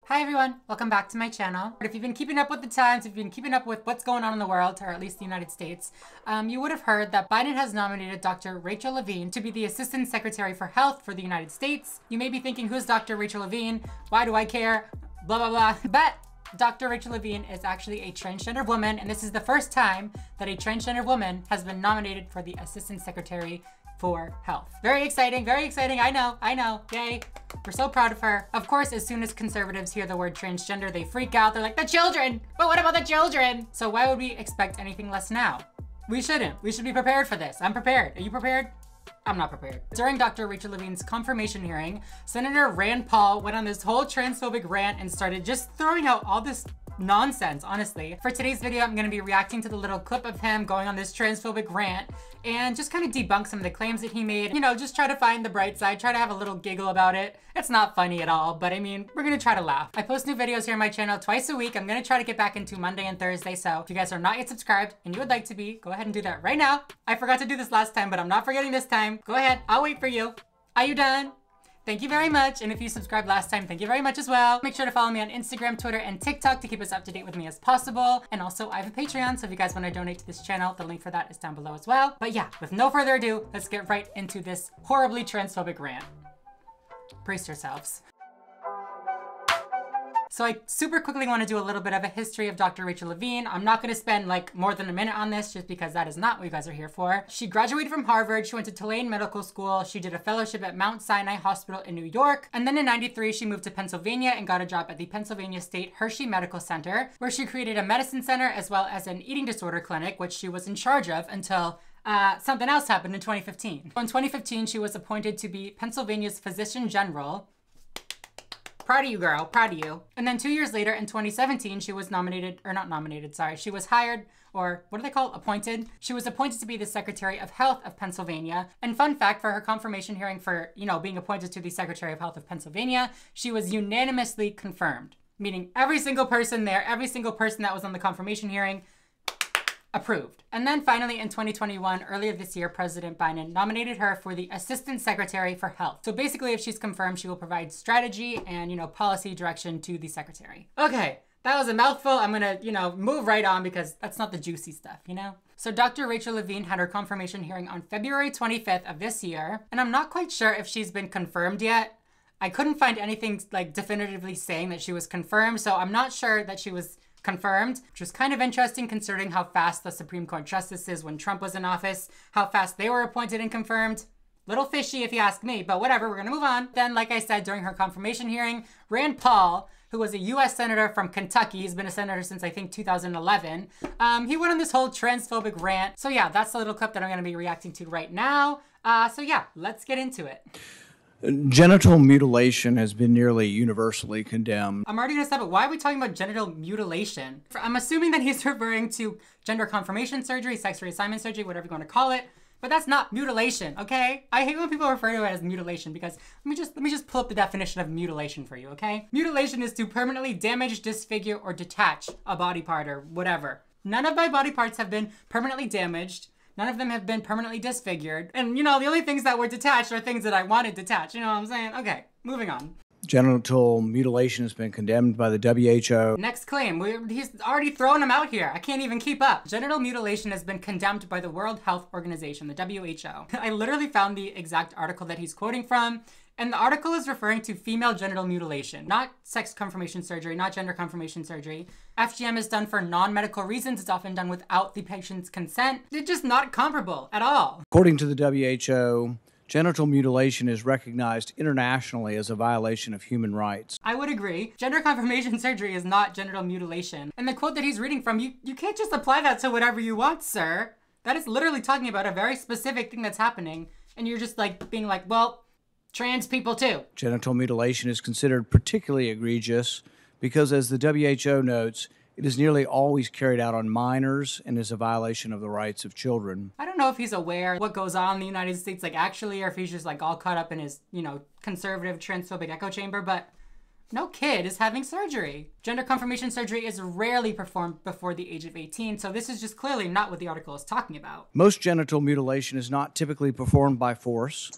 Hi everyone, welcome back to my channel. If you've been keeping up with the times, if you've been keeping up with what's going on in the world, or at least the United States, you would have heard that Biden has nominated Dr. Rachel Levine to be the Assistant Secretary for Health for the United States. You may be thinking, who's Dr. Rachel Levine? Why do I care? Blah, blah, blah. But Dr. Rachel Levine is actually a transgender woman, and this is the first time that a transgender woman has been nominated for the Assistant Secretary for Health. Very exciting, I know, yay. We're so proud of her. Of course, as soon as conservatives hear the word transgender, they freak out. They're like, the children, but what about the children? So why would we expect anything less now? We shouldn't, we should be prepared for this. I'm prepared, are you prepared? I'm not prepared. During Dr. Rachel Levine's confirmation hearing, Senator Rand Paul went on this whole transphobic rant and started just throwing out all this nonsense, honestly. For today's video, I'm gonna be reacting to the little clip of him going on this transphobic rant and just kind of debunk some of the claims that he made. You know, just try to find the bright side, try to have a little giggle about it. It's not funny at all, but I mean, we're gonna try to laugh. I post new videos here on my channel twice a week. I'm gonna try to get back into Monday and Thursday, so if you guys are not yet subscribed and you would like to be, go ahead and do that right now. I forgot to do this last time, but I'm not forgetting this time. Go ahead, I'll wait for you. Are you done? Thank you very much, and if you subscribed last time, thank you very much as well. Make sure to follow me on Instagram, Twitter, and TikTok to keep us up to date with me as possible. And also, I have a Patreon, so if you guys want to donate to this channel, the link for that is down below as well. But yeah, with no further ado, let's get right into this horribly transphobic rant. Brace yourselves. So I super quickly want to do a little bit of a history of Dr. Rachel Levine. I'm not going to spend like more than a minute on this just because that is not what you guys are here for. She graduated from Harvard. She went to Tulane Medical School. She did a fellowship at Mount Sinai Hospital in New York. And then in '93, she moved to Pennsylvania and got a job at the Pennsylvania State Hershey Medical Center, where she created a medicine center as well as an eating disorder clinic, which she was in charge of until something else happened in 2015. In 2015, she was appointed to be Pennsylvania's Physician General. Proud of you, girl, proud of you. And then 2 years later in 2017, she was she was hired, or what do they call it? Appointed. She was appointed to be the Secretary of Health of Pennsylvania. And fun fact, for her confirmation hearing for, you know, being appointed to the Secretary of Health of Pennsylvania, she was unanimously confirmed, meaning every single person there, every single person that was on the confirmation hearing, approved. And then finally in 2021, earlier this year, President Biden nominated her for the Assistant Secretary for Health. So basically, if she's confirmed, she will provide strategy and, you know, policy direction to the secretary. Okay, that was a mouthful. I'm gonna, you know, move right on because that's not the juicy stuff, you know? So Dr. Rachel Levine had her confirmation hearing on February 25th of this year, and I'm not quite sure if she's been confirmed yet. I couldn't find anything like definitively saying that she was confirmed, so I'm not sure that she was confirmed, which was kind of interesting considering how fast the Supreme Court justices when Trump was in office, how fast they were appointed and confirmed. Little fishy if you ask me, but whatever, we're gonna move on. Then, like I said, during her confirmation hearing, Rand Paul, who was a US Senator from Kentucky, he's been a senator since I think 2011, he went on this whole transphobic rant. So yeah, that's the little clip that I'm gonna be reacting to right now. So yeah, let's get into it. Genital mutilation has been nearly universally condemned. I'm already gonna stop it. Why are we talking about genital mutilation? I'm assuming that he's referring to gender confirmation surgery, sex reassignment surgery, whatever you want to call it. But that's not mutilation, okay? I hate when people refer to it as mutilation because let me just pull up the definition of mutilation for you, okay? Mutilation is to permanently damage, disfigure, or detach a body part or whatever. None of my body parts have been permanently damaged. None of them have been permanently disfigured. And, you know, the only things that were detached are things that I wanted detached. You know what I'm saying? Okay, moving on. Genital mutilation has been condemned by the WHO. Next claim. He's already throwing them out here. I can't even keep up. Genital mutilation has been condemned by the World Health Organization, the WHO. I literally found the exact article that he's quoting from. And the article is referring to female genital mutilation, not sex confirmation surgery, not gender confirmation surgery. FGM is done for non-medical reasons. It's often done without the patient's consent. It's just not comparable at all. According to the WHO, genital mutilation is recognized internationally as a violation of human rights. I would agree. Gender confirmation surgery is not genital mutilation. And the quote that he's reading from, you can't just apply that to whatever you want, sir. That is literally talking about a very specific thing that's happening. And you're just like being like, well, trans people too. Genital mutilation is considered particularly egregious because, as the WHO notes, it is nearly always carried out on minors and is a violation of the rights of children. I don't know if he's aware what goes on in the United States, like actually, or if he's just like all caught up in his, you know, conservative transphobic echo chamber, but no kid is having surgery. Gender confirmation surgery is rarely performed before the age of 18, so this is just clearly not what the article is talking about. Most genital mutilation is not typically performed by force,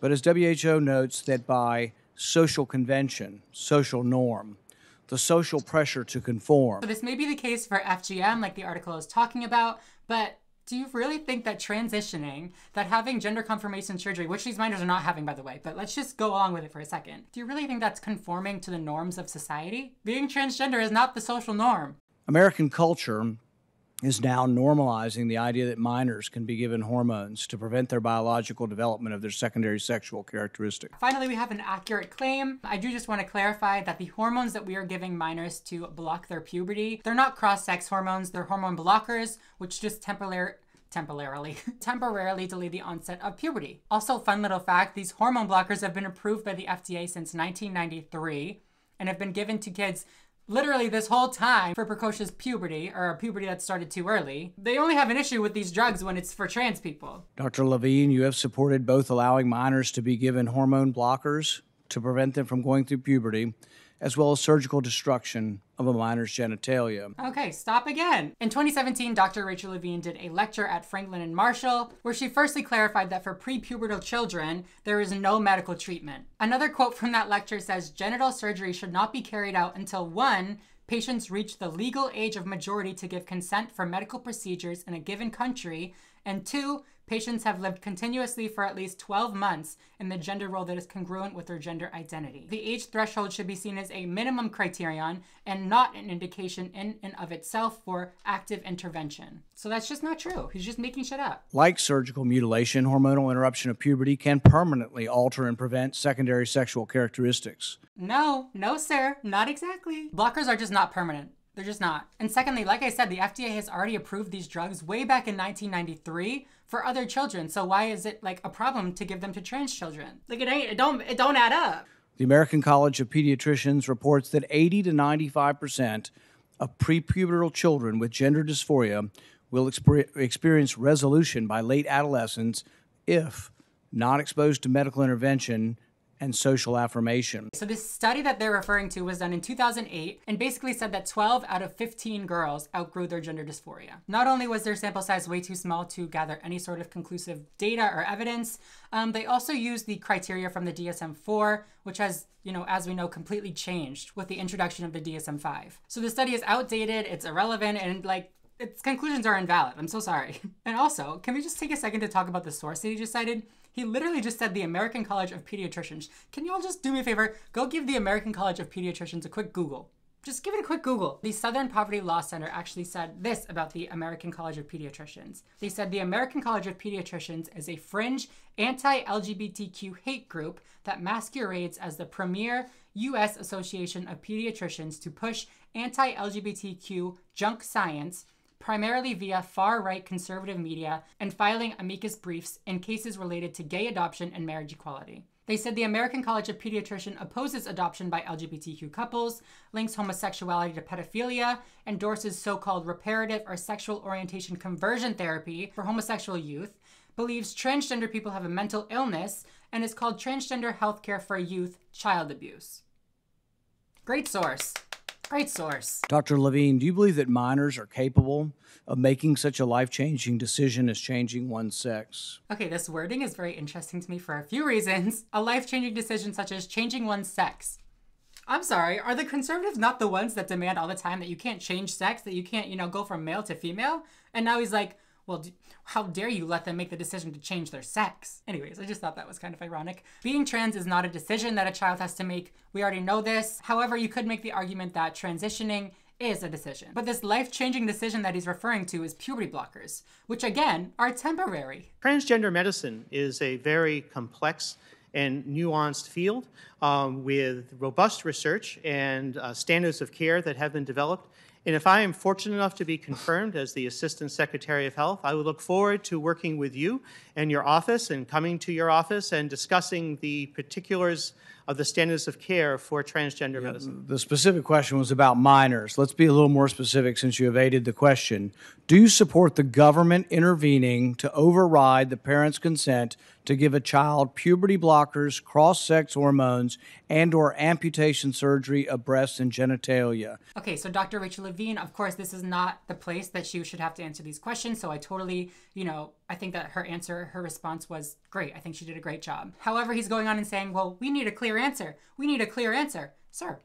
but as WHO notes that by social convention, social norm, the social pressure to conform. So this may be the case for FGM, like the article is talking about, but do you really think that transitioning, that having gender confirmation surgery, which these minors are not having, by the way, but let's just go along with it for a second. Do you really think that's conforming to the norms of society? Being transgender is not the social norm. American culture is now normalizing the idea that minors can be given hormones to prevent their biological development of their secondary sexual characteristics. Finally, we have an accurate claim. I do just want to clarify that the hormones that we are giving minors to block their puberty, they're not cross-sex hormones, they're hormone blockers, which just temporarily delay the onset of puberty. Also, fun little fact, these hormone blockers have been approved by the FDA since 1993 and have been given to kids literally this whole time for precocious puberty, or a puberty that started too early. They only have an issue with these drugs when it's for trans people. Dr. Levine, you have supported both allowing minors to be given hormone blockers to prevent them from going through puberty, as well as surgical destruction of a minor's genitalia. Okay, stop again. In 2017, Dr. Rachel Levine did a lecture at Franklin and Marshall where she firstly clarified that for prepubertal children, there is no medical treatment. Another quote from that lecture says, genital surgery should not be carried out until 1, patients reach the legal age of majority to give consent for medical procedures in a given country, and 2, patients have lived continuously for at least 12 months in the gender role that is congruent with their gender identity. The age threshold should be seen as a minimum criterion and not an indication in and of itself for active intervention. So that's just not true. He's just making shit up. Like surgical mutilation, hormonal interruption of puberty can permanently alter and prevent secondary sexual characteristics. No, sir, not exactly. Blockers are just not permanent. They're just not. And secondly, like I said, the FDA has already approved these drugs way back in 1993 for other children. So why is it like a problem to give them to trans children? Like it don't add up. The American College of Pediatricians reports that 80 to 95% of prepubertal children with gender dysphoria will experience resolution by late adolescence if not exposed to medical intervention and social affirmation. So this study that they're referring to was done in 2008 and basically said that 12 out of 15 girls outgrew their gender dysphoria. Not only was their sample size way too small to gather any sort of conclusive data or evidence, they also used the criteria from the DSM-4, which has, as we know, completely changed with the introduction of the DSM-5. So the study is outdated, it's irrelevant, and its conclusions are invalid. I'm so sorry. And also, can we just take a second to talk about the source that he just cited? He literally just said the American College of Pediatricians. Can you all just do me a favor? Go give the American College of Pediatricians a quick Google. Just give it a quick Google. The Southern Poverty Law Center actually said this about the American College of Pediatricians. They said the American College of Pediatricians is a fringe anti-LGBTQ hate group that masquerades as the premier U.S. Association of Pediatricians to push anti-LGBTQ junk science, primarily via far-right conservative media and filing amicus briefs in cases related to gay adoption and marriage equality. They said the American College of Pediatricians opposes adoption by LGBTQ couples, links homosexuality to pedophilia, endorses so-called reparative or sexual orientation conversion therapy for homosexual youth, believes transgender people have a mental illness, and is called Transgender Healthcare for Youth Child Abuse. Great source. Great source. Dr. Levine, do you believe that minors are capable of making such a life-changing decision as changing one's sex? Okay, this wording is very interesting to me for a few reasons. A life-changing decision such as changing one's sex. I'm sorry, are the conservatives not the ones that demand all the time that you can't change sex, that you can't, go from male to female? And now he's like, well, how dare you let them make the decision to change their sex? Anyways, I just thought that was kind of ironic. Being trans is not a decision that a child has to make. We already know this. However, you could make the argument that transitioning is a decision. But this life-changing decision that he's referring to is puberty blockers, which again, are temporary. Transgender medicine is a very complex and nuanced field with robust research and standards of care that have been developed. And if I am fortunate enough to be confirmed as the Assistant Secretary of Health, I would look forward to working with you and your office and coming to your office and discussing the particulars of the standards of care for transgender medicine. The specific question was about minors. Let's be a little more specific since you evaded the question. Do you support the government intervening to override the parent's consent to give a child puberty blockers, cross-sex hormones, and/or amputation surgery of breasts and genitalia? Okay, so Dr. Rachel Levine, of course, this is not the place that she should have to answer these questions, so I totally, I think that her response was great. I think she did a great job. However, he's going on and saying, well, we need a clear answer. We need a clear answer. Sir,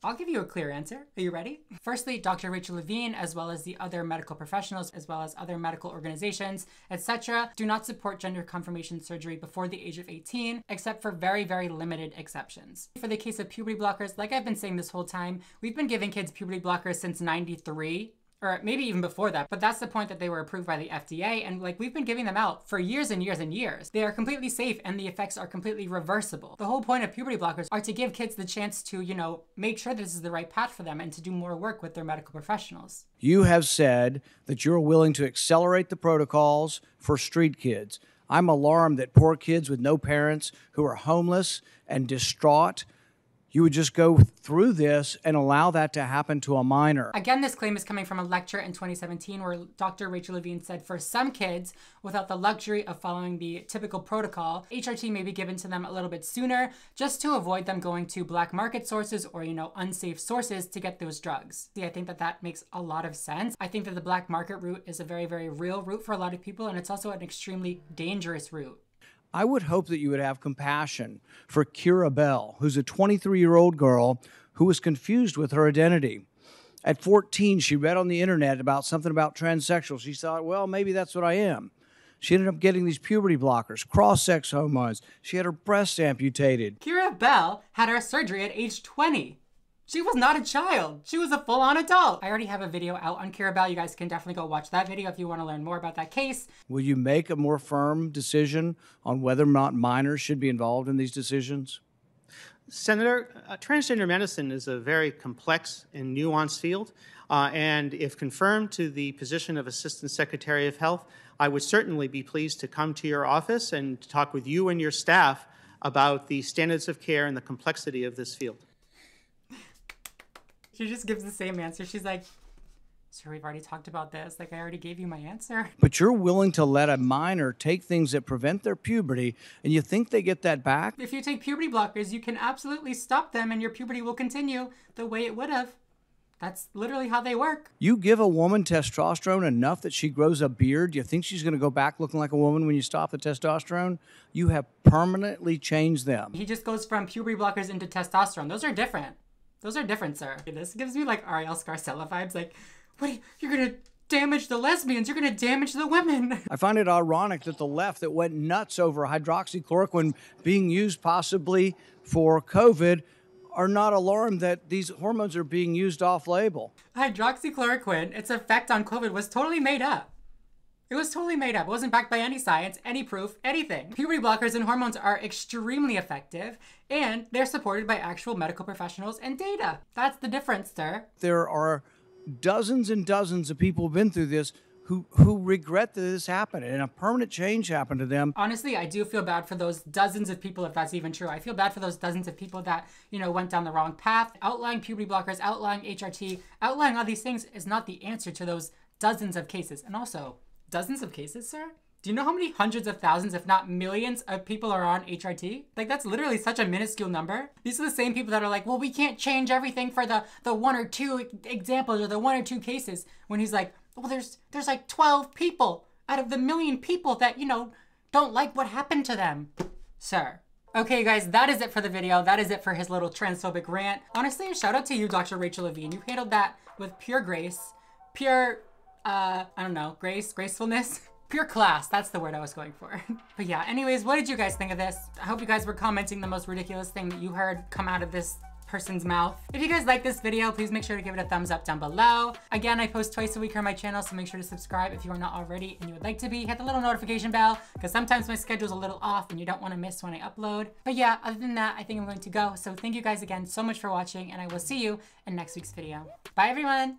I'll give you a clear answer. Are you ready? Firstly, Dr. Rachel Levine, as well as the other medical professionals, as well as other medical organizations, etc., do not support gender confirmation surgery before the age of 18, except for very, very limited exceptions. For the case of puberty blockers, like I've been saying this whole time, we've been giving kids puberty blockers since '93. Or maybe even before that, but that's the point that they were approved by the FDA, and like we've been giving them out for years and years and years. They are completely safe and the effects are completely reversible. The whole point of puberty blockers are to give kids the chance to, you know, make sure this is the right path for them and to do more work with their medical professionals. You have said that you're willing to accelerate the protocols for street kids. I'm alarmed that poor kids with no parents who are homeless and distraught, you would just go through this and allow that to happen to a minor. Again, this claim is coming from a lecture in 2017 where Dr. Rachel Levine said for some kids without the luxury of following the typical protocol, HRT may be given to them a little bit sooner just to avoid them going to black market sources or, you know, unsafe sources to get those drugs. See, I think that that makes a lot of sense. I think that the black market route is a very, very real route for a lot of people, and it's also an extremely dangerous route. I would hope that you would have compassion for Kira Bell, who's a 23-year-old girl who was confused with her identity. At 14, she read on the internet about something about transsexual. She thought, well, maybe that's what I am. She ended up getting these puberty blockers, cross-sex hormones. She had her breast amputated. Kira Bell had her surgery at age 20. She was not a child. She was a full-on adult. I already have a video out on Kira Bell. You guys can definitely go watch that video if you want to learn more about that case. Will you make a more firm decision on whether or not minors should be involved in these decisions? Senator, transgender medicine is a very complex and nuanced field, and if confirmed to the position of Assistant Secretary of Health, I would certainly be pleased to come to your office and talk with you and your staff about the standards of care and the complexity of this field. She just gives the same answer. She's like, sir, we've already talked about this. Like, I already gave you my answer. But you're willing to let a minor take things that prevent their puberty, and you think they get that back? If you take puberty blockers, you can absolutely stop them and your puberty will continue the way it would have. That's literally how they work. You give a woman testosterone enough that she grows a beard, you think she's going to go back looking like a woman when you stop the testosterone? You have permanently changed them. He just goes from puberty blockers into testosterone. Those are different. Those are different, sir. This gives me like Ariel Scarcella vibes. Like, what? You're gonna damage the lesbians. You're gonna damage the women. I find it ironic that the left that went nuts over hydroxychloroquine being used possibly for COVID are not alarmed that these hormones are being used off-label. Hydroxychloroquine, its effect on COVID was totally made up. It was totally made up. It wasn't backed by any science, any proof, anything. Puberty blockers and hormones are extremely effective, and they're supported by actual medical professionals and data. That's the difference, sir. There are dozens and dozens of people who've been through this who regret that this happened and a permanent change happened to them. Honestly, I do feel bad for those dozens of people, if that's even true. I feel bad for those dozens of people that, you know, went down the wrong path. Outlawing puberty blockers, outlawing HRT, outlawing all these things is not the answer to those dozens of cases. And also, dozens of cases, sir? Do you know how many hundreds of thousands, if not millions, of people are on HRT? Like, that's literally such a minuscule number. These are the same people that are like, well, we can't change everything for the one or two examples or the one or two cases. When he's like, well, there's like 12 people out of the million people that, you know, don't like what happened to them. Sir. Okay, guys, that is it for the video. That is it for his little transphobic rant. Honestly, a shout out to you, Dr. Rachel Levine. You handled that with pure grace, pure, I don't know, gracefulness. Pure class, that's the word I was going for. But yeah, anyways, what did you guys think of this? I hope you guys were commenting the most ridiculous thing that you heard come out of this person's mouth. If you guys like this video, please make sure to give it a thumbs up down below. Again, I post twice a week on my channel, so make sure to subscribe if you are not already and you would like to be. Hit the little notification bell, because sometimes my schedule's a little off and you don't want to miss when I upload. But yeah, other than that, I think I'm going to go. So thank you guys again so much for watching, and I will see you in next week's video. Bye, everyone.